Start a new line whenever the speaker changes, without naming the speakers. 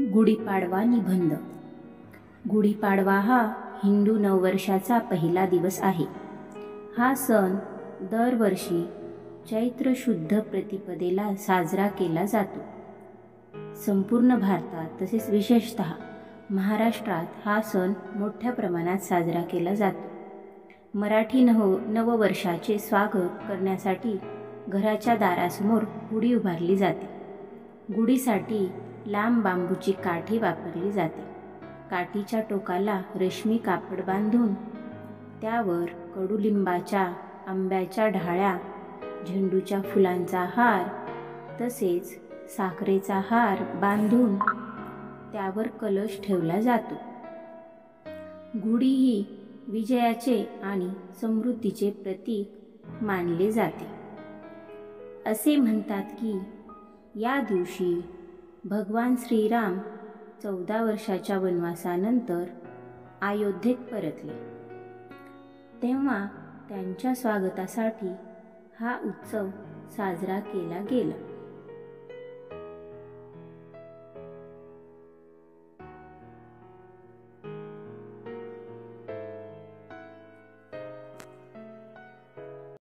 गुढीपाडवा निबंध. गुढीपाडवा हा हिंदू नववर्षाचा पहिला दिवस आहे. हा सण दरवर्षी चैत्र शुद्ध प्रतिपदेला साजरा केला जातो. संपूर्ण भारतात तसेच विशेषतः महाराष्ट्रात हा सण मोठ्या प्रमाणात साजरा केला जातो. मराठी नववर्षाचे स्वागत करण्यासाठी घराच्या दारासमोर गुढी उभारली जाते. गुढीसाठी लांब बांबूची काठी वापरली जाते. काठीच्या टोकाला रेशमी कापड बांधून त्यावर कडुलिंबाच्या, आंब्याच्या ढाळ्या, झेंडूच्या फुलांचा हार तसेच साखरेचा हार बांधून त्यावर कलश ठेवला जातो. गुढी ही विजयाचे आणि समृद्धीचे प्रतीक मानले जाते. असे म्हणतात की या दिवशी भगवान श्रीराम 14 वर्षाच्या वनवासानंतर अयोध्येत परतले. तेव्हा त्यांच्या स्वागतासाठी हा उत्सव साजरा केला गेला.